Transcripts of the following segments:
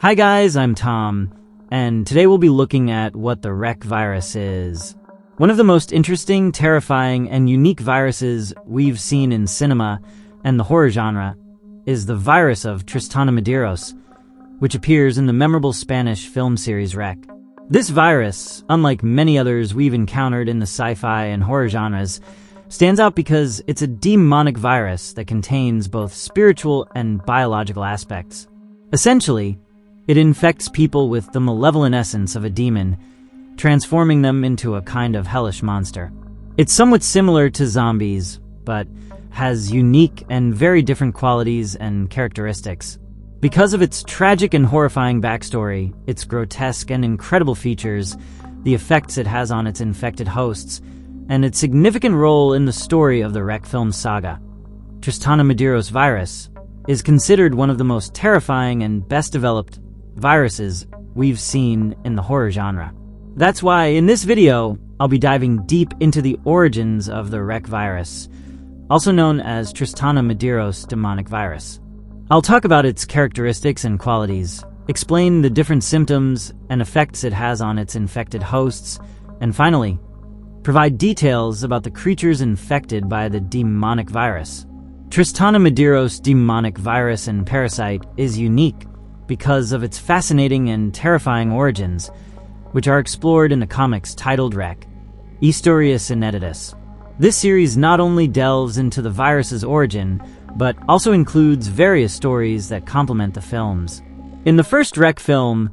Hi guys, I'm Tom, and today we'll be looking at what the Rec virus is. One of the most interesting, terrifying, and unique viruses we've seen in cinema and the horror genre is the virus of Tristana Medeiros, which appears in the memorable Spanish film series Rec. This virus, unlike many others we've encountered in the sci-fi and horror genres, stands out because it's a demonic virus that contains both spiritual and biological aspects. Essentially, it infects people with the malevolent essence of a demon, transforming them into a kind of hellish monster. It's somewhat similar to zombies, but has unique and very different qualities and characteristics. Because of its tragic and horrifying backstory, its grotesque and incredible features, the effects it has on its infected hosts, and its significant role in the story of the Rec film saga, Tristana Medeiros virus is considered one of the most terrifying and best-developed viruses we've seen in the horror genre. That's why in this video, I'll be diving deep into the origins of the Rec virus, also known as Tristana Medeiros demonic virus. I'll talk about its characteristics and qualities, explain the different symptoms and effects it has on its infected hosts, and finally, provide details about the creatures infected by the demonic virus. Tristana Medeiros demonic virus and parasite is unique because of its fascinating and terrifying origins, which are explored in the comics titled Rec, Historias Ineditas. This series not only delves into the virus's origin, but also includes various stories that complement the films. In the first Rec film,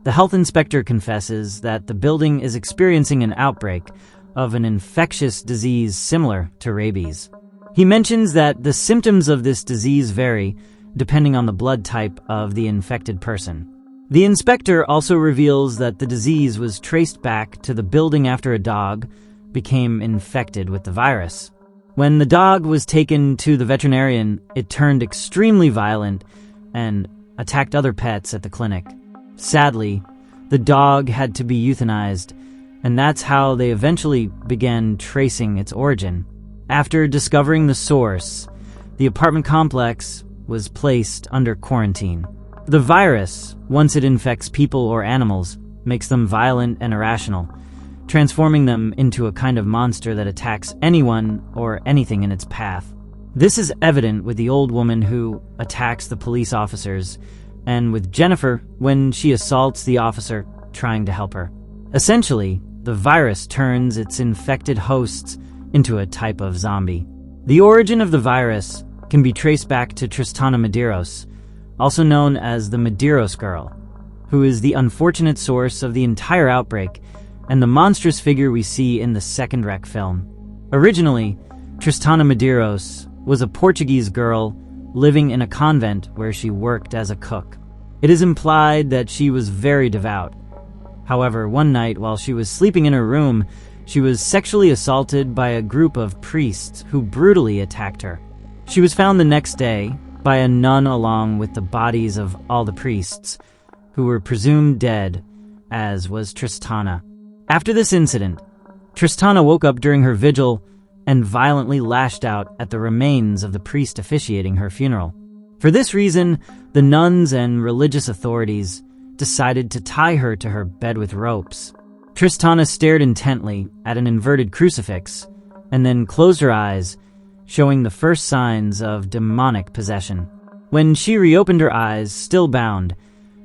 the health inspector confesses that the building is experiencing an outbreak of an infectious disease similar to rabies. He mentions that the symptoms of this disease vary depending on the blood type of the infected person. The inspector also reveals that the disease was traced back to the building after a dog became infected with the virus. When the dog was taken to the veterinarian, it turned extremely violent and attacked other pets at the clinic. Sadly, the dog had to be euthanized, and that's how they eventually began tracing its origin. After discovering the source, the apartment complex was placed under quarantine. The virus, once it infects people or animals, makes them violent and irrational, transforming them into a kind of monster that attacks anyone or anything in its path. This is evident with the old woman who attacks the police officers, and with Jennifer when she assaults the officer trying to help her. Essentially, the virus turns its infected hosts into a type of zombie. The origin of the virus can be traced back to Tristana Medeiros, also known as the Medeiros girl, who is the unfortunate source of the entire outbreak and the monstrous figure we see in the second Rec film. Originally, Tristana Medeiros was a Portuguese girl living in a convent where she worked as a cook. It is implied that she was very devout. However, one night while she was sleeping in her room, she was sexually assaulted by a group of priests who brutally attacked her. She was found the next day by a nun along with the bodies of all the priests, who were presumed dead, as was Tristana. After this incident, Tristana woke up during her vigil and violently lashed out at the remains of the priest officiating her funeral. For this reason, the nuns and religious authorities decided to tie her to her bed with ropes. Tristana stared intently at an inverted crucifix and then closed her eyes, showing the first signs of demonic possession. When she reopened her eyes, still bound,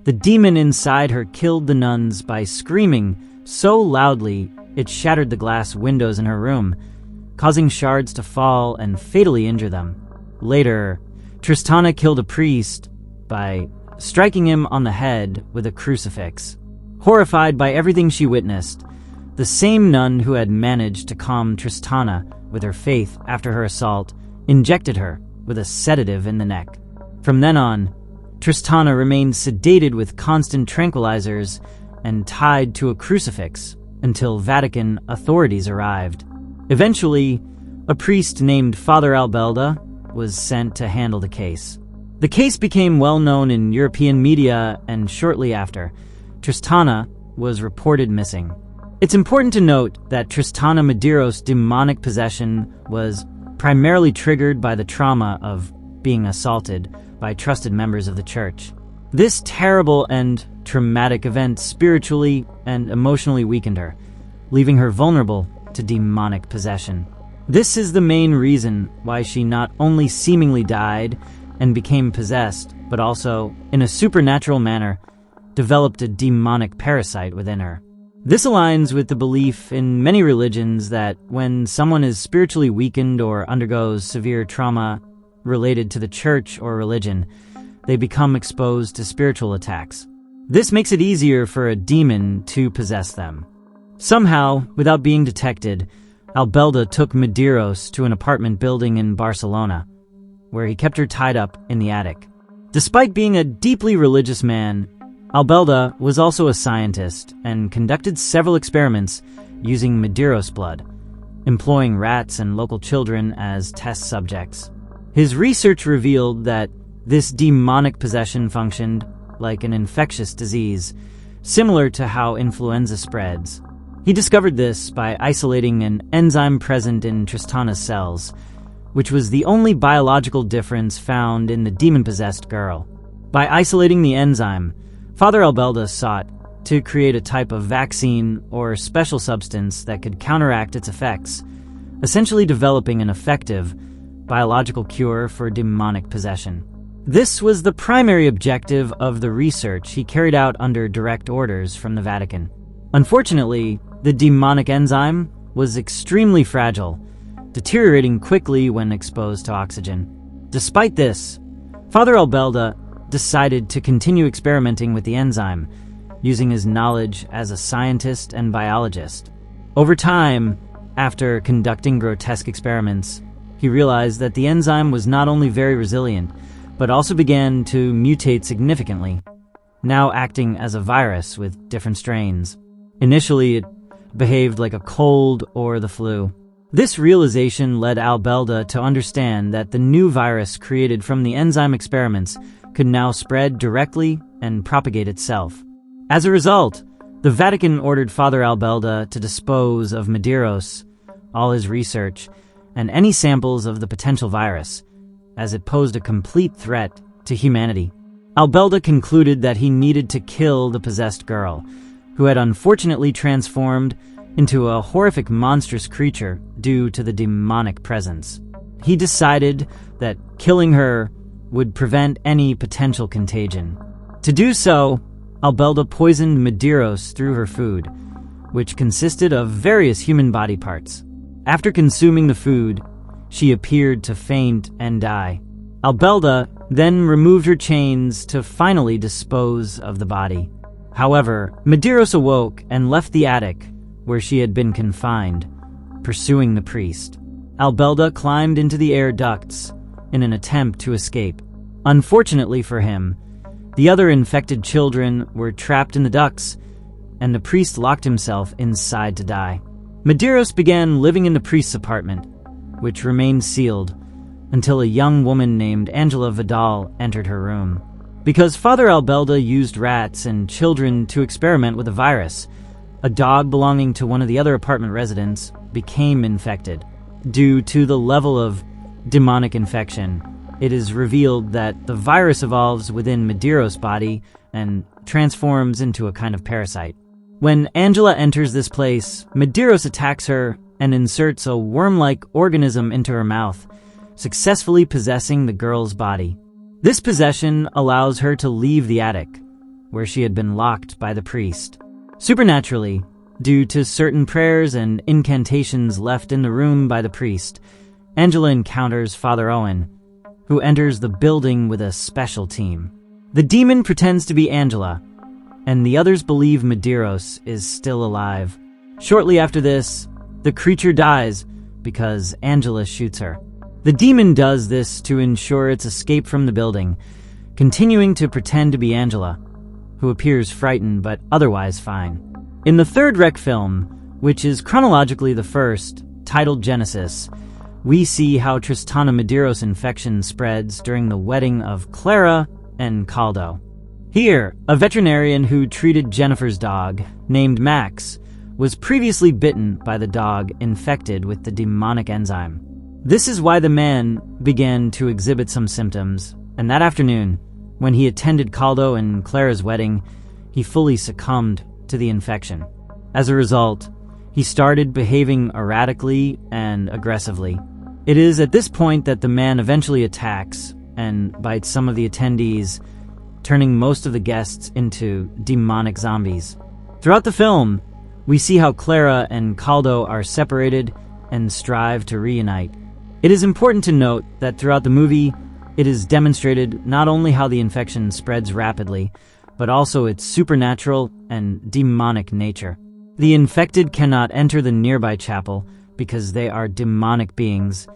the demon inside her killed the nuns by screaming so loudly it shattered the glass windows in her room, causing shards to fall and fatally injure them. Later, Tristana killed a priest by striking him on the head with a crucifix. Horrified by everything she witnessed, the same nun who had managed to calm Tristana with her faith after her assault injected her with a sedative in the neck. From then on, Tristana remained sedated with constant tranquilizers and tied to a crucifix until Vatican authorities arrived. Eventually, a priest named Father Albelda was sent to handle the case. The case became well known in European media, and shortly after, Tristana was reported missing. It's important to note that Tristana Medeiros' demonic possession was primarily triggered by the trauma of being assaulted by trusted members of the church. This terrible and traumatic event spiritually and emotionally weakened her, leaving her vulnerable to demonic possession. This is the main reason why she not only seemingly died and became possessed, but also, in a supernatural manner, developed a demonic parasite within her. This aligns with the belief in many religions that when someone is spiritually weakened or undergoes severe trauma related to the church or religion, they become exposed to spiritual attacks. This makes it easier for a demon to possess them. Somehow, without being detected, Albelda took Medeiros to an apartment building in Barcelona, where he kept her tied up in the attic. Despite being a deeply religious man, Albelda was also a scientist and conducted several experiments using Medeiros blood, employing rats and local children as test subjects. His research revealed that this demonic possession functioned like an infectious disease, similar to how influenza spreads. He discovered this by isolating an enzyme present in Tristana's cells, which was the only biological difference found in the demon-possessed girl. By isolating the enzyme, Father Albelda sought to create a type of vaccine or special substance that could counteract its effects, essentially developing an effective biological cure for demonic possession. This was the primary objective of the research he carried out under direct orders from the Vatican. Unfortunately, the demonic enzyme was extremely fragile, deteriorating quickly when exposed to oxygen. Despite this, Father Albelda decided to continue experimenting with the enzyme, using his knowledge as a scientist and biologist. Over time, after conducting grotesque experiments, he realized that the enzyme was not only very resilient, but also began to mutate significantly, now acting as a virus with different strains. Initially, it behaved like a cold or the flu. This realization led Albelda to understand that the new virus created from the enzyme experiments could now spread directly and propagate itself. As a result, the Vatican ordered Father Albelda to dispose of Medeiros, all his research, and any samples of the potential virus, as it posed a complete threat to humanity. Albelda concluded that he needed to kill the possessed girl, who had unfortunately transformed into a horrific monstrous creature due to the demonic presence. He decided that killing her would prevent any potential contagion. To do so, Albelda poisoned Medeiros through her food, which consisted of various human body parts. After consuming the food, she appeared to faint and die. Albelda then removed her chains to finally dispose of the body. However, Medeiros awoke and left the attic where she had been confined, pursuing the priest. Albelda climbed into the air ducts in an attempt to escape. Unfortunately for him, the other infected children were trapped in the ducts, and the priest locked himself inside to die. Medeiros began living in the priest's apartment, which remained sealed until a young woman named Angela Vidal entered her room. Because Father Albelda used rats and children to experiment with a virus, a dog belonging to one of the other apartment residents became infected. Due to the level of demonic infection, it is revealed that the virus evolves within Medeiros' body and transforms into a kind of parasite. When Angela enters this place, Medeiros attacks her and inserts a worm-like organism into her mouth, successfully possessing the girl's body. This possession allows her to leave the attic, where she had been locked by the priest. Supernaturally, due to certain prayers and incantations left in the room by the priest, Angela encounters Father Owen, who enters the building with a special team. The demon pretends to be Angela, and the others believe Medeiros is still alive. Shortly after this, the creature dies because Angela shoots her. The demon does this to ensure its escape from the building, continuing to pretend to be Angela, who appears frightened but otherwise fine. In the third Rec film, which is chronologically the first, titled Genesis, we see how Tristana Medeiros' infection spreads during the wedding of Clara and Caldo. Here, a veterinarian who treated Jennifer's dog, named Max, was previously bitten by the dog infected with the demonic enzyme. This is why the man began to exhibit some symptoms, and that afternoon, When he attended Caldo and Clara's wedding, he fully succumbed to the infection. As a result, he started behaving erratically and aggressively. It is at this point that the man eventually attacks and bites some of the attendees, turning most of the guests into demonic zombies. Throughout the film, we see how Clara and Caldo are separated and strive to reunite. It is important to note that throughout the movie, it is demonstrated not only how the infection spreads rapidly, but also its supernatural and demonic nature. The infected cannot enter the nearby chapel because they are demonic beings,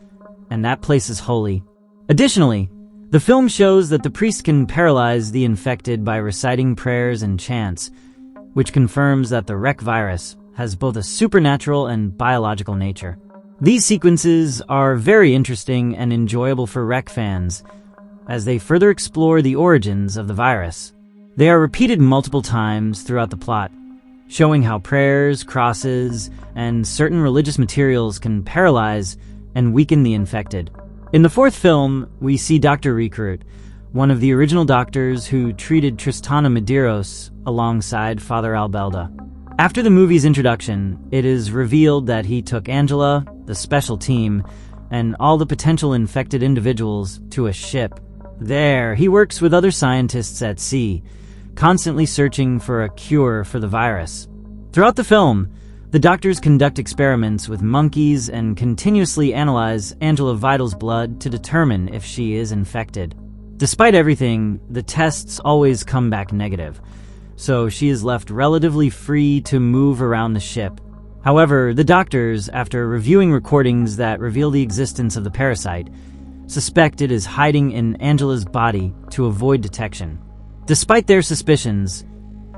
and that place is holy. Additionally, the film shows that the priest can paralyze the infected by reciting prayers and chants, which confirms that the Rec virus has both a supernatural and biological nature. These sequences are very interesting and enjoyable for Rec fans, as they further explore the origins of the virus. They are repeated multiple times throughout the plot, showing how prayers, crosses, and certain religious materials can paralyze and weaken the infected. In the fourth film, we see Dr. Recruit, one of the original doctors who treated Tristana Medeiros alongside Father Albelda. After the movie's introduction, it is revealed that he took Angela, the special team, and all the potential infected individuals to a ship. There, he works with other scientists at sea, constantly searching for a cure for the virus. Throughout the film, the doctors conduct experiments with monkeys and continuously analyze Angela Vidal's blood to determine if she is infected. Despite everything, the tests always come back negative, so she is left relatively free to move around the ship. However, the doctors, after reviewing recordings that reveal the existence of the parasite, suspect it is hiding in Angela's body to avoid detection. Despite their suspicions,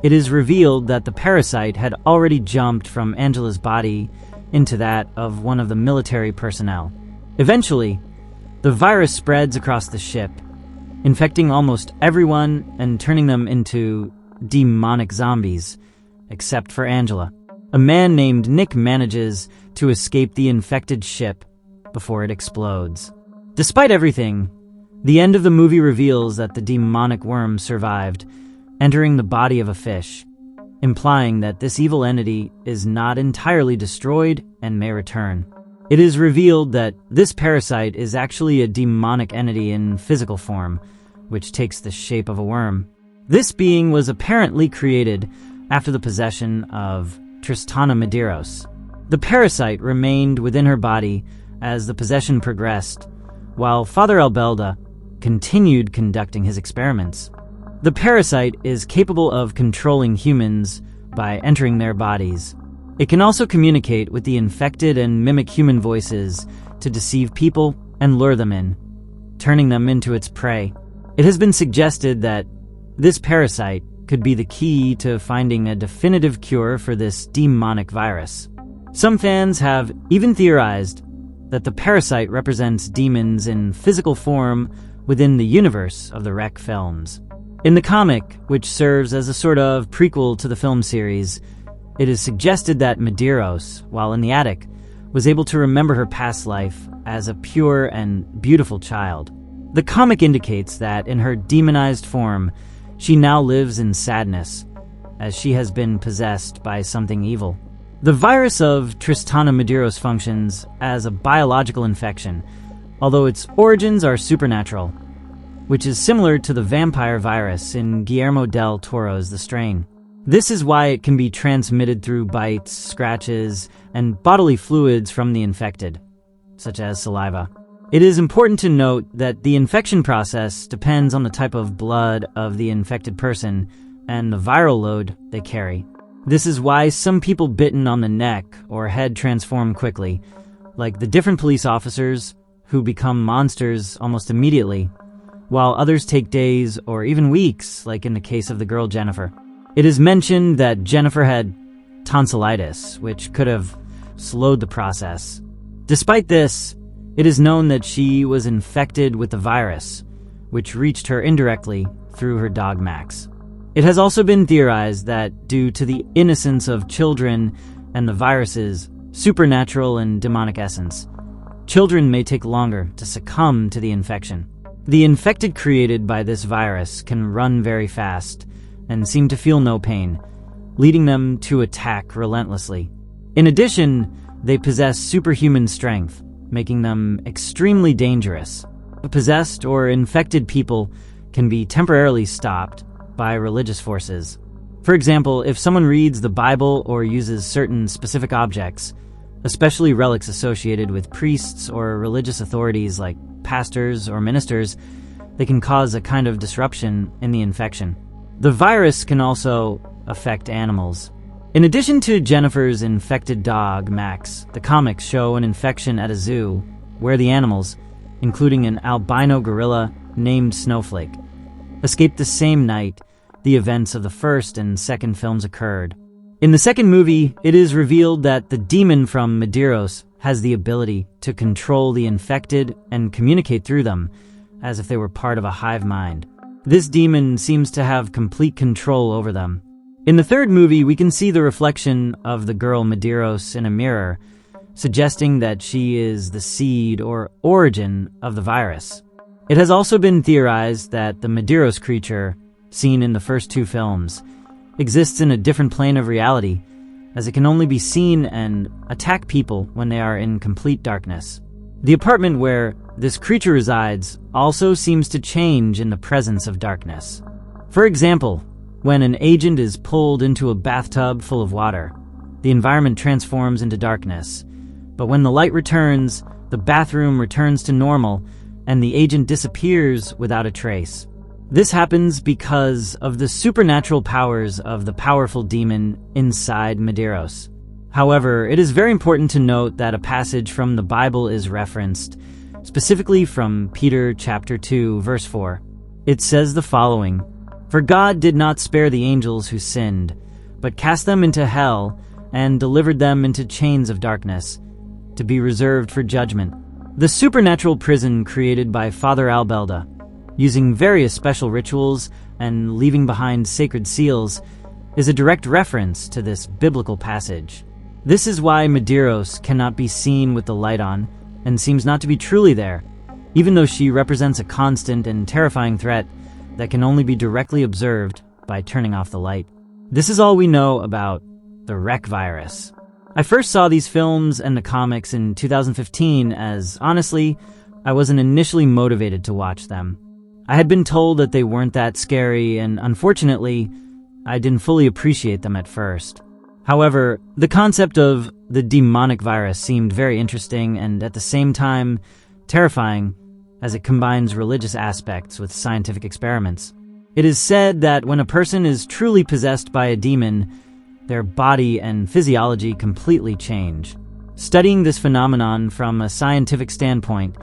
it is revealed that the parasite had already jumped from Angela's body into that of one of the military personnel. Eventually, the virus spreads across the ship, infecting almost everyone and turning them into demonic zombies, except for Angela. A man named Nick manages to escape the infected ship before it explodes. Despite everything, the end of the movie reveals that the demonic worm survived, entering the body of a fish, implying that this evil entity is not entirely destroyed and may return. It is revealed that this parasite is actually a demonic entity in physical form, which takes the shape of a worm. This being was apparently created after the possession of Tristana Medeiros. The parasite remained within her body as the possession progressed, while Father Albelda continued conducting his experiments. The parasite is capable of controlling humans by entering their bodies. It can also communicate with the infected and mimic human voices to deceive people and lure them in, turning them into its prey. It has been suggested that this parasite could be the key to finding a definitive cure for this demonic virus. Some fans have even theorized that the parasite represents demons in physical form within the universe of the Rec films. In the comic, which serves as a sort of prequel to the film series, it is suggested that Medeiros, while in the attic, was able to remember her past life as a pure and beautiful child. The comic indicates that in her demonized form, she now lives in sadness, as she has been possessed by something evil. The virus of Tristana Medeiros functions as a biological infection, although its origins are supernatural, which is similar to the vampire virus in Guillermo del Toro's The Strain. This is why it can be transmitted through bites, scratches, and bodily fluids from the infected, such as saliva. It is important to note that the infection process depends on the type of blood of the infected person and the viral load they carry. This is why some people bitten on the neck or head transform quickly, like the different police officers who become monsters almost immediately, while others take days or even weeks, like in the case of the girl Jennifer. It is mentioned that Jennifer had tonsillitis, which could have slowed the process. Despite this, it is known that she was infected with the virus, which reached her indirectly through her dog Max. It has also been theorized that due to the innocence of children and the virus's supernatural and demonic essence, children may take longer to succumb to the infection. The infected created by this virus can run very fast and seem to feel no pain, leading them to attack relentlessly. In addition, they possess superhuman strength, making them extremely dangerous. Possessed or infected people can be temporarily stopped by religious forces. For example, if someone reads the Bible or uses certain specific objects, especially relics associated with priests or religious authorities like pastors or ministers, they can cause a kind of disruption in the infection. The virus can also affect animals. In addition to Jennifer's infected dog, Max, the comics show an infection at a zoo where the animals, including an albino gorilla named Snowflake, escaped the same night the events of the first and second films occurred. In the second movie, it is revealed that the demon from Medeiros has the ability to control the infected and communicate through them, as if they were part of a hive mind. This demon seems to have complete control over them. In the third movie, we can see the reflection of the girl Medeiros in a mirror, suggesting that she is the seed or origin of the virus. It has also been theorized that the Medeiros creature, seen in the first two films, exists in a different plane of reality, as it can only be seen and attack people when they are in complete darkness. The apartment where this creature resides also seems to change in the presence of darkness. For example, when an agent is pulled into a bathtub full of water, the environment transforms into darkness. But when the light returns, the bathroom returns to normal, and the agent disappears without a trace. This happens because of the supernatural powers of the powerful demon inside Medeiros. However, it is very important to note that a passage from the Bible is referenced, specifically from Peter chapter 2, verse 4. It says the following: "For God did not spare the angels who sinned, but cast them into hell and delivered them into chains of darkness, to be reserved for judgment." The supernatural prison created by Father Albelda, using various special rituals and leaving behind sacred seals, is a direct reference to this biblical passage. This is why Medeiros cannot be seen with the light on and seems not to be truly there, even though she represents a constant and terrifying threat that can only be directly observed by turning off the light. This is all we know about the Rec virus. I first saw these films and the comics in 2015 as, honestly, I wasn't initially motivated to watch them. I had been told that they weren't that scary, and unfortunately, I didn't fully appreciate them at first. However, the concept of the demonic virus seemed very interesting and at the same time terrifying, as it combines religious aspects with scientific experiments. It is said that when a person is truly possessed by a demon, their body and physiology completely change. Studying this phenomenon from a scientific standpoint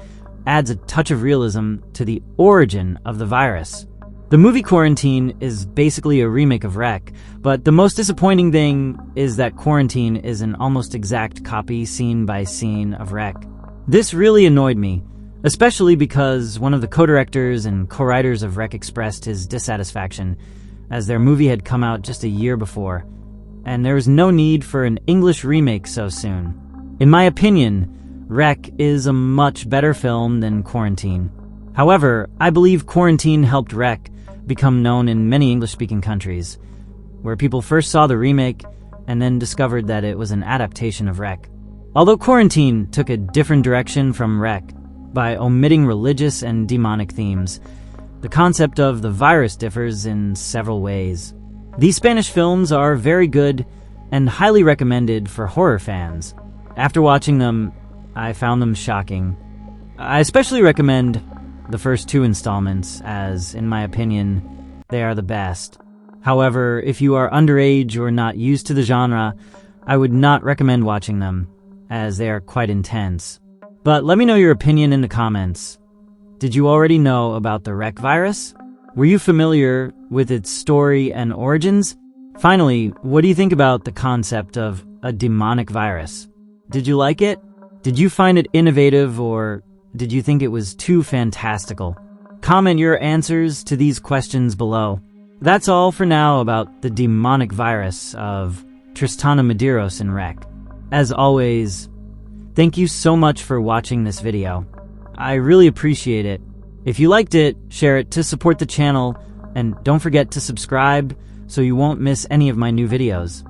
adds a touch of realism to the origin of the virus. The movie Quarantine is basically a remake of Rec, but the most disappointing thing is that Quarantine is an almost exact copy scene by scene of Rec. This really annoyed me, especially because one of the co-directors and co-writers of Rec expressed his dissatisfaction, as their movie had come out just a year before, and there was no need for an English remake so soon. In my opinion, Rec is a much better film than Quarantine. However, I believe Quarantine helped Rec become known in many English-speaking countries, where people first saw the remake and then discovered that it was an adaptation of Rec. Although Quarantine took a different direction from Rec by omitting religious and demonic themes, the concept of the virus differs in several ways. These Spanish films are very good and highly recommended for horror fans. After watching them, I found them shocking. I especially recommend the first two installments, as, in my opinion, they are the best. However, if you are underage or not used to the genre, I would not recommend watching them, as they are quite intense. But let me know your opinion in the comments. Did you already know about the Rec virus? Were you familiar with its story and origins? Finally, what do you think about the concept of a demonic virus? Did you like it? Did you find it innovative, or did you think it was too fantastical? Comment your answers to these questions below. That's all for now about the demonic virus of Tristana Medeiros in Rec. As always, thank you so much for watching this video. I really appreciate it. If you liked it, share it to support the channel, and don't forget to subscribe so you won't miss any of my new videos.